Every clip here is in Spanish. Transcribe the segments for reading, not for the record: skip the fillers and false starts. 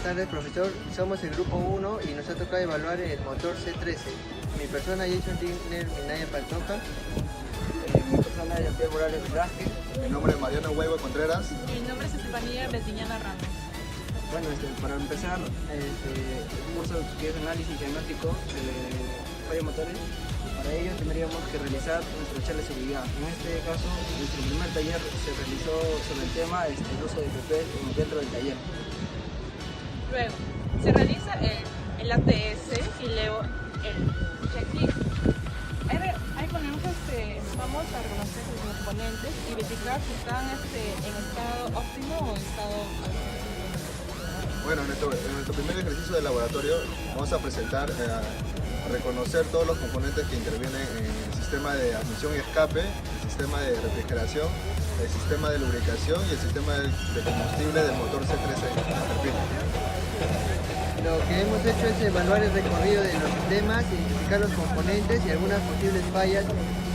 tardes, profesor. Somos el grupo 1 y nos ha tocado evaluar el motor C13. Mi persona Jason Tigner Minaya Pantoja. Mi persona es Jean-Pierre Morales Velázquez. Mi nombre es Mariano Huevo Contreras. Mi nombre es Estefanía Betiñana Ramos. Bueno, para empezar, un curso que es análisis diagnóstico de fallos motores. Para ello tendríamos que realizar nuestra charla de seguridad. En este caso, nuestro primer taller se realizó sobre el tema el uso de PP dentro del taller. Luego, se realiza el ATS y luego el checklist. Ahí ponemos, vamos a reconocer los componentes y verificar si están en estado óptimo o en estado Bueno, en nuestro primer ejercicio de laboratorio vamos a presentar, reconocer todos los componentes que intervienen en el sistema de admisión y escape, el sistema de refrigeración, el sistema de lubricación y el sistema de combustible del motor C13 Caterpillar. Lo que hemos hecho es evaluar el recorrido de los sistemas, identificar los componentes y algunas posibles fallas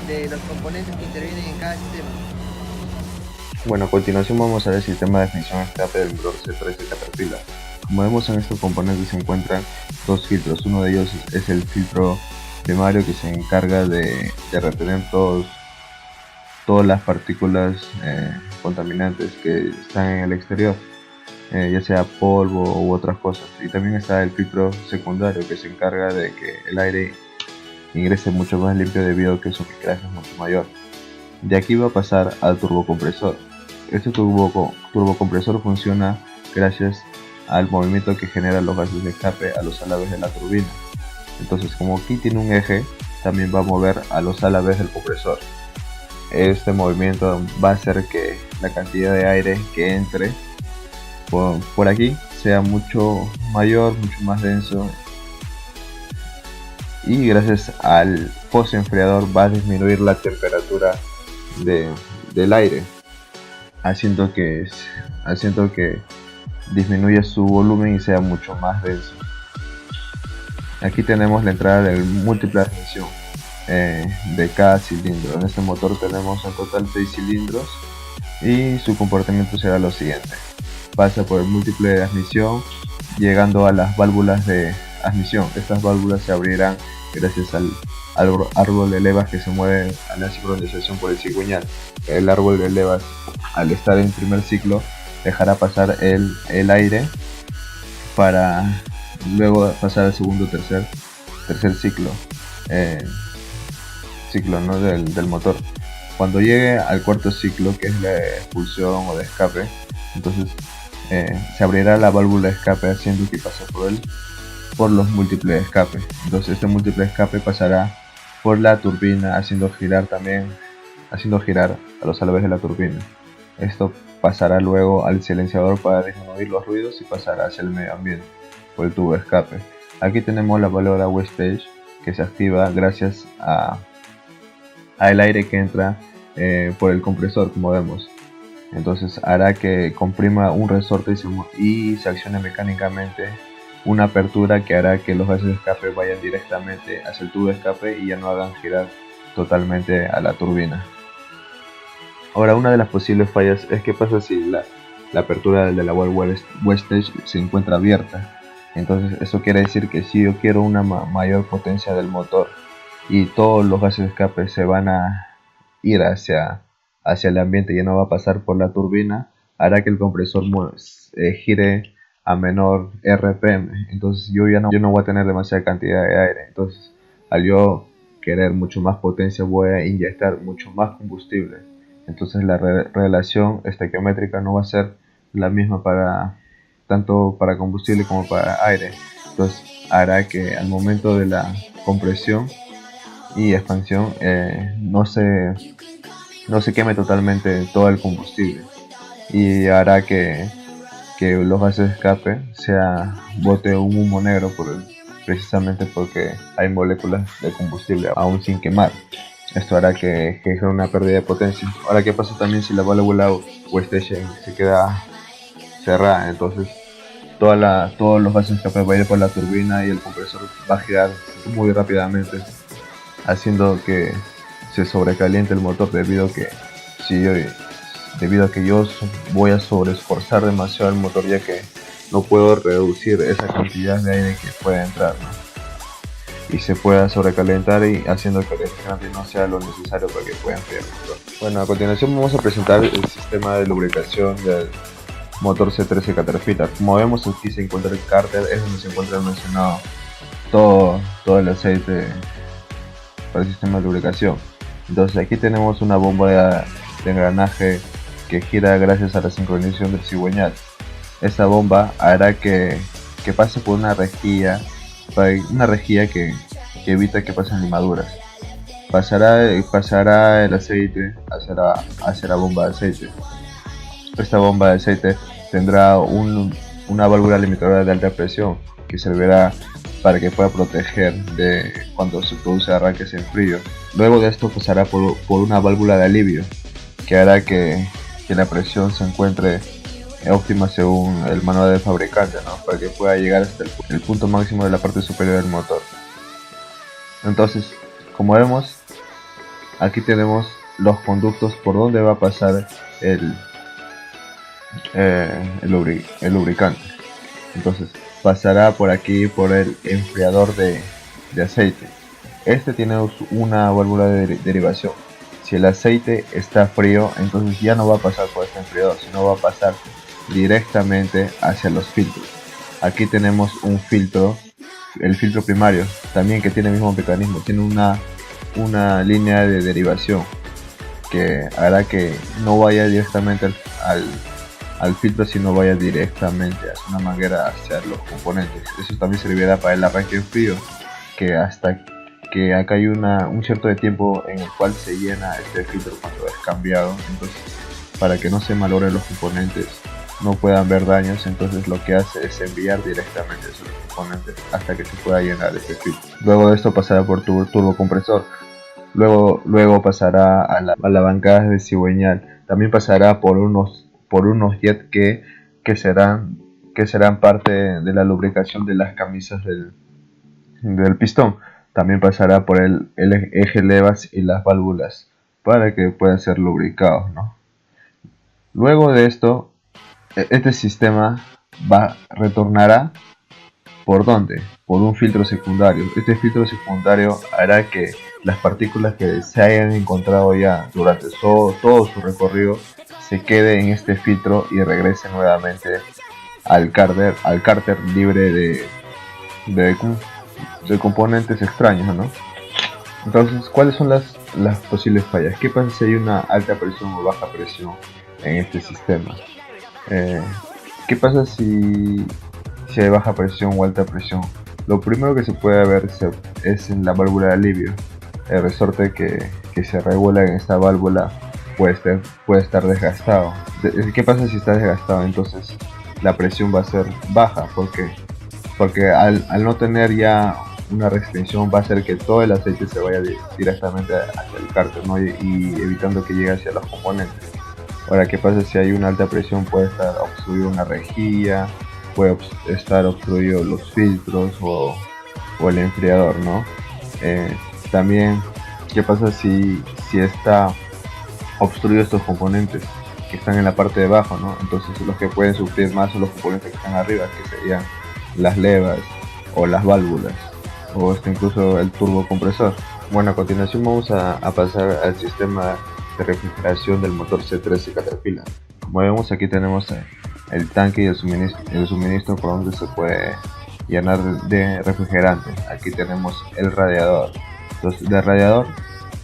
de los componentes que intervienen en cada sistema. Bueno, a continuación vamos a ver el sistema de admisión y escape del motor C13 Caterpillar. Como vemos, en estos componentes se encuentran dos filtros. Uno de ellos es el filtro primario, que se encarga de retener todas las partículas contaminantes que están en el exterior, ya sea polvo u otras cosas. Y también está el filtro secundario, que se encarga de que el aire ingrese mucho más limpio debido a que su filtraje es mucho mayor. De aquí va a pasar al turbocompresor. Este turbocompresor funciona gracias al movimiento que generan los gases de escape a los álabes de la turbina. Entonces, como aquí tiene un eje, también va a mover a los álabes del compresor. Este movimiento va a hacer que la cantidad de aire que entre por aquí sea mucho mayor, mucho más denso, y gracias al poste enfriador va a disminuir la temperatura del aire, haciendo que disminuya su volumen y sea mucho más denso. Aquí tenemos la entrada del múltiple de admisión de cada cilindro. En este motor tenemos en total 6 cilindros y su comportamiento será lo siguiente: pasa por el múltiple de admisión, llegando a las válvulas de admisión. Estas válvulas se abrirán gracias al árbol de levas que se mueve a la sincronización por el cigüeñal. El árbol de levas, al estar en primer ciclo, dejará pasar el aire para luego pasar al segundo, tercer ciclo, ¿no? del motor. Cuando llegue al cuarto ciclo, que es la expulsión o de escape, entonces se abrirá la válvula de escape, haciendo que pase por los múltiples de escape. Entonces este múltiple de escape pasará por la turbina, haciendo girar a los álabes de la turbina. Esto pasará luego al silenciador para disminuir los ruidos y pasará hacia el medio ambiente por el tubo de escape. Aquí tenemos la válvula wastage, que se activa gracias al aire que entra por el compresor, como vemos. Entonces hará que comprima un resorte y se accione mecánicamente una apertura que hará que los gases de escape vayan directamente hacia el tubo de escape y ya no hagan girar totalmente a la turbina. Ahora, una de las posibles fallas es: ¿qué pasa si la apertura de la válvula wastage se encuentra abierta? Entonces eso quiere decir que si yo quiero una mayor potencia del motor y todos los gases de escape se van a ir hacia el ambiente y ya no va a pasar por la turbina, hará que el compresor gire a menor RPM. Entonces yo no voy a tener demasiada cantidad de aire. Entonces, al yo querer mucho más potencia, voy a inyectar mucho más combustible. Entonces la relación estequiométrica no va a ser la misma tanto para combustible como para aire. Entonces hará que al momento de la compresión y expansión no se queme totalmente todo el combustible, y hará que los gases de escape bote un humo negro precisamente porque hay moléculas de combustible aún sin quemar. Esto hará que genere una pérdida de potencia. Ahora, ¿qué pasa también si la válvula wastage se queda cerrada? Entonces todos los gases de escape van a ir por la turbina y el compresor va a girar muy rápidamente, haciendo que se sobrecaliente el motor, debido a que yo voy a sobreesforzar demasiado el motor, ya que no puedo reducir esa cantidad de aire que pueda entrar, ¿no? Y se pueda sobrecalentar y haciendo que el refrigerante no sea lo necesario para que pueda enfriar el motor. Bueno, a continuación vamos a presentar el sistema de lubricación del motor C13 Caterpillar. Como vemos, aquí se encuentra el cárter, es donde se encuentra almacenado todo el aceite para el sistema de lubricación. Entonces aquí tenemos una bomba de engranaje que gira gracias a la sincronización del cigüeñal. Esta bomba hará que pase por una rejilla que evita que pasen limaduras. Pasará el aceite hacia la bomba de aceite. Esta bomba de aceite tendrá una válvula limitadora de alta presión que servirá para que pueda proteger de cuando se produce arranques en frío. Luego de esto pasará por una válvula de alivio que hará que la presión se encuentre óptima según el manual del fabricante, ¿no? Para que pueda llegar hasta el punto máximo de la parte superior del motor. Entonces, como vemos, aquí tenemos los conductos por donde va a pasar el lubricante. Entonces pasará por aquí por el enfriador de aceite. Este tiene una válvula de derivación. Si el aceite está frío, entonces ya no va a pasar por este enfriador, sino va a pasar directamente hacia los filtros. Aquí tenemos un filtro, el filtro primario, también que tiene el mismo mecanismo, tiene una línea de derivación que hará que no vaya directamente al filtro, sino vaya directamente hacia una manguera hacia los componentes. Eso también servirá para el arranque en frío, que hasta que acá hay un cierto de tiempo en el cual se llena este filtro cuando es cambiado. Entonces, para que no se malogren los componentes, no puedan ver daños, entonces lo que hace es enviar directamente esos componentes hasta que se pueda llenar este filtro. Luego de esto pasará por turbocompresor. Luego pasará a la bancada de cigüeñal. También pasará por unos jet que serán parte de la lubricación de las camisas del pistón. También pasará por el eje levas y las válvulas para que puedan ser lubricados, ¿no? Luego de esto, este sistema retornará ¿por dónde? Por un filtro secundario. Este filtro secundario hará que las partículas que se hayan encontrado ya durante todo su recorrido se quede en este filtro y regrese nuevamente al cárter libre de componentes extraños, ¿no? Entonces, ¿cuáles son las posibles fallas? ¿Qué pasa si hay una alta presión o baja presión en este sistema? ¿Qué pasa si hay baja presión o alta presión? Lo primero que se puede ver es en la válvula de alivio. El resorte que se regula en esta válvula puede estar desgastado. ¿Qué pasa si está desgastado? Entonces la presión va a ser baja. Porque al no tener ya una restricción, va a hacer que todo el aceite se vaya directamente hacia el cárter, ¿no? y evitando que llegue hacia los componentes. Ahora, ¿qué pasa si hay una alta presión? Puede estar obstruido una rejilla, puede estar obstruido los filtros o el enfriador, ¿no? También, ¿qué pasa si está obstruido estos componentes que están en la parte de abajo, ¿no? Entonces los que pueden sufrir más son los componentes que están arriba, que serían las levas o las válvulas o incluso el turbocompresor. Bueno, a continuación vamos a pasar al sistema de refrigeración del motor C13 Caterpillar. Como vemos, aquí tenemos el tanque y el suministro por donde se puede llenar de refrigerante. Aquí tenemos el radiador. Entonces, del radiador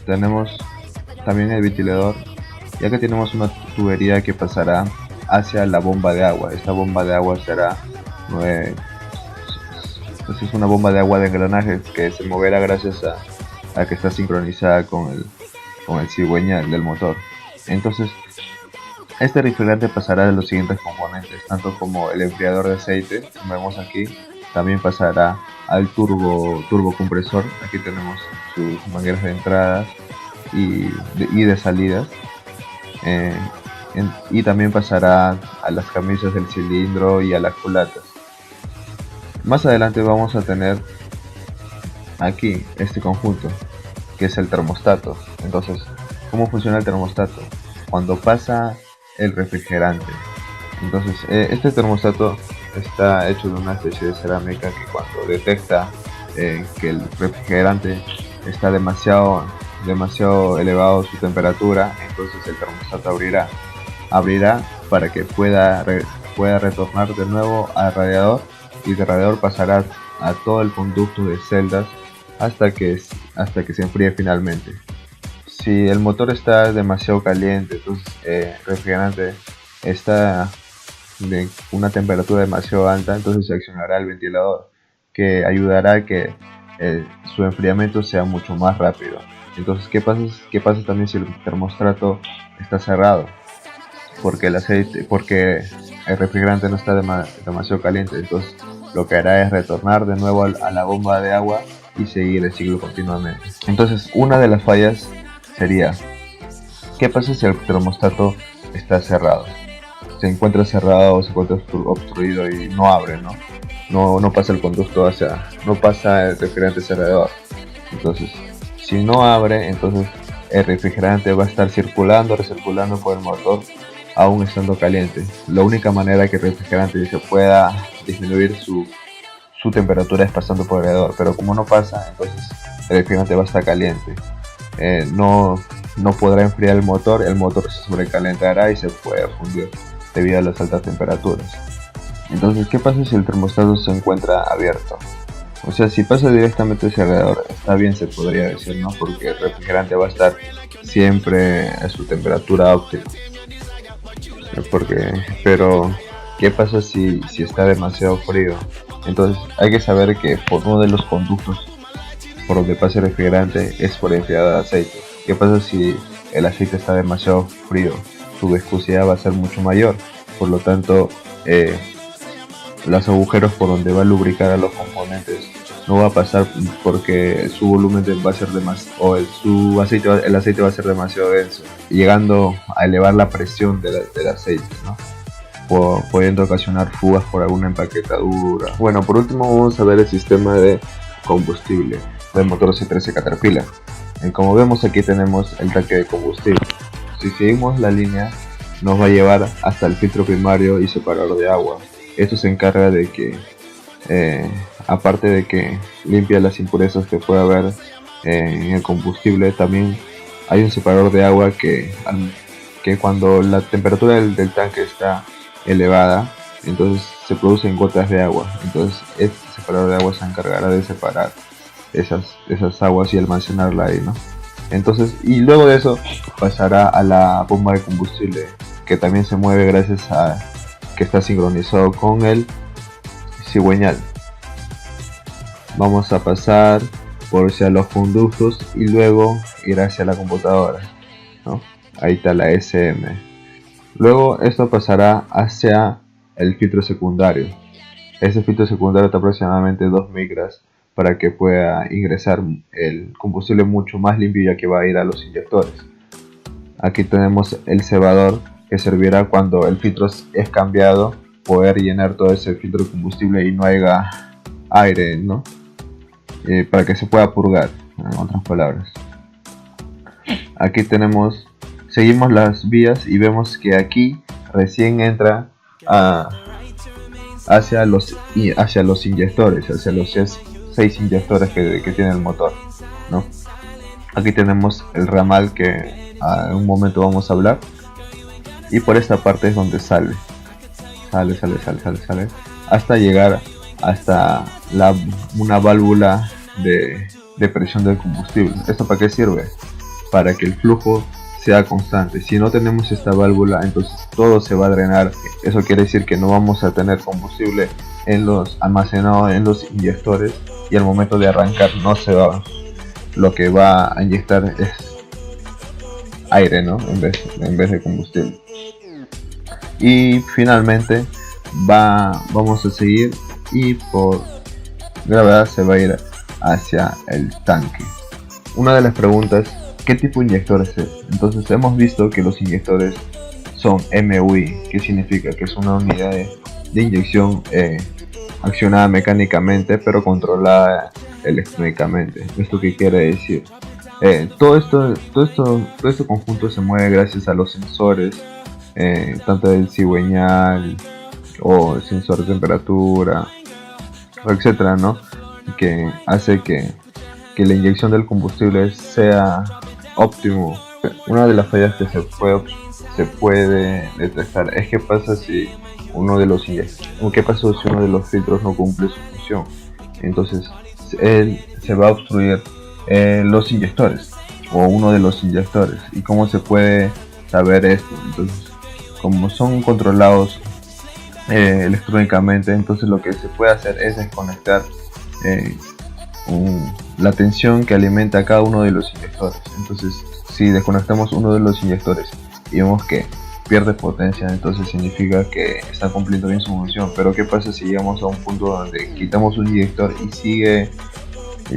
tenemos también el ventilador, y acá tenemos una tubería que pasará hacia la bomba de agua. Esta bomba de agua será es una bomba de agua de engranaje que se moverá gracias a que está sincronizada con el cigüeñal del motor. Entonces, este refrigerante pasará de los siguientes componentes, tanto como el enfriador de aceite, como vemos aquí. También pasará al turbocompresor. Aquí tenemos sus mangueras de entradas y de salidas. Y también pasará a las camisas del cilindro y a las culatas. Más adelante vamos a tener aquí este conjunto, que es el termostato. Entonces, ¿cómo funciona el termostato? Cuando pasa el refrigerante. Entonces, este termostato está hecho de una especie de cerámica que cuando detecta que el refrigerante está demasiado elevado su temperatura, entonces el termostato abrirá para que pueda retornar de nuevo al radiador, y del radiador pasará a todo el conducto de celdas hasta que se enfríe finalmente. Si el motor está demasiado caliente, entonces el refrigerante está de una temperatura demasiado alta, entonces se accionará el ventilador, que ayudará a que su enfriamiento sea mucho más rápido. Entonces, ¿qué pasa también si el termostato está cerrado? Porque el refrigerante no está demasiado caliente, entonces lo que hará es retornar de nuevo a la bomba de agua y seguir el ciclo continuamente. Entonces, una de las fallas sería, ¿qué pasa si el termostato está cerrado? Se encuentra cerrado o se encuentra obstruido y no abre, no pasa el conducto no pasa el refrigerante hacia alrededor. Entonces, si no abre, entonces el refrigerante va a estar recirculando por el motor aún estando caliente. La única manera que el refrigerante se pueda disminuir su temperatura es pasando por alrededor, pero como no pasa, entonces el refrigerante va a estar caliente. No podrá enfriar el motor se sobrecalentará y se puede fundir debido a las altas temperaturas. Entonces, ¿qué pasa si el termostato se encuentra abierto? O sea, si pasa directamente hacia alrededor, está bien, se podría decir, ¿no? Porque el refrigerante va a estar siempre a su temperatura óptima. Pero, ¿qué pasa si está demasiado frío? Entonces, hay que saber que por uno de los conductos por donde pasa el refrigerante es por enfriado de aceite. ¿Qué pasa si el aceite está demasiado frío? Su viscosidad va a ser mucho mayor, por lo tanto los agujeros por donde va a lubricar a los componentes no va a pasar porque su volumen va a ser demasiado, el aceite va a ser demasiado denso, llegando a elevar la presión del aceite, ¿no? Pudiendo ocasionar fugas por alguna empaquetadura. Bueno, por último vamos a ver el sistema de combustible del motor C13 Caterpillar. Como vemos, aquí tenemos el tanque de combustible. Si seguimos la línea, nos va a llevar hasta el filtro primario y separador de agua. Esto se encarga de que, aparte de que limpia las impurezas que puede haber en el combustible, también hay un separador de agua que cuando la temperatura del tanque está elevada, entonces se producen gotas de agua. Entonces este separador de agua se encargará de separar esas aguas y almacenarla ahí, ¿no? Entonces, y luego de eso pasará a la bomba de combustible, que también se mueve gracias a que está sincronizado con el cigüeñal. Vamos a pasar por hacia los conductos y luego ir hacia la computadora, ¿no? Ahí está la SM. Luego esto pasará hacia el filtro secundario. Ese filtro secundario está aproximadamente 2 micras para que pueda ingresar el combustible mucho más limpio, ya que va a ir a los inyectores. Aquí tenemos el cebador, que servirá cuando el filtro es cambiado, poder llenar todo ese filtro de combustible y no haya aire, ¿no? Para que se pueda purgar, en otras palabras. Aquí seguimos las vías y vemos que aquí recién entra hacia los inyectores, hacia los 6 inyectores que tiene el motor, ¿no? Aquí tenemos el ramal que en un momento vamos a hablar, y por esta parte es donde sale hasta llegar hasta una válvula de presión del combustible. ¿Esto para qué sirve? Para que el flujo sea constante. Si no tenemos esta válvula, entonces todo se va a drenar. Eso quiere decir que no vamos a tener combustible almacenado en los inyectores, y al momento de arrancar lo que va a inyectar es aire, ¿no? En vez de combustible. Y finalmente vamos a seguir, y por gravedad se va a ir hacia el tanque. Una de las preguntas: ¿qué tipo de inyectores es? Entonces hemos visto que los inyectores son MUI, que significa que es una unidad de inyección accionada mecánicamente pero controlada electrónicamente. ¿Esto qué quiere decir? Todo este conjunto se mueve gracias a los sensores, tanto del cigüeñal, o el sensor de temperatura, o etcétera, ¿no? Que hace que la inyección del combustible sea óptimo. Una de las fallas que se puede detectar es qué pasa si uno de los filtros no cumple su función. Entonces se va a obstruir los inyectores o uno de los inyectores. ¿Y cómo se puede saber esto? Entonces, como son controlados electrónicamente, entonces lo que se puede hacer es desconectar la tensión que alimenta a cada uno de los inyectores. Entonces, si desconectamos uno de los inyectores y vemos que pierde potencia, entonces significa que está cumpliendo bien su función. Pero ¿qué pasa si llegamos a un punto donde quitamos un inyector y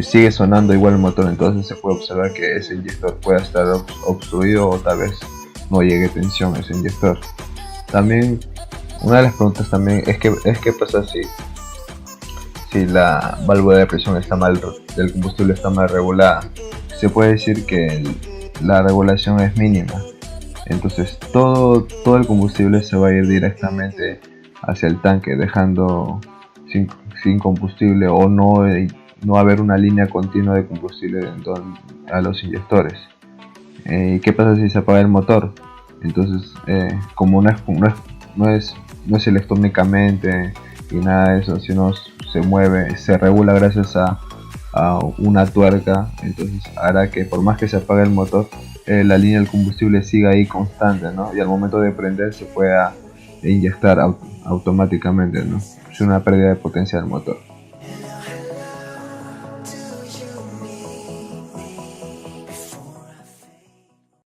sigue sonando igual el motor? Entonces se puede observar que ese inyector puede estar obstruido o tal vez no llegue tensión a ese inyector. También una de las preguntas también es qué pasa si la válvula de presión del combustible está mal regulada. Se puede decir que la regulación es mínima, entonces todo el combustible se va a ir directamente hacia el tanque, dejando sin combustible, o no va a haber una línea continua de combustible dentro a los inyectores. ¿Qué pasa si se apaga el motor? Entonces, como no es electrónicamente y nada de eso, sino se regula gracias a una tuerca, entonces hará que por más que se apague el motor, la línea del combustible siga ahí constante, ¿no? Y al momento de prender se pueda inyectar automáticamente, ¿no? Es una pérdida de potencia del motor.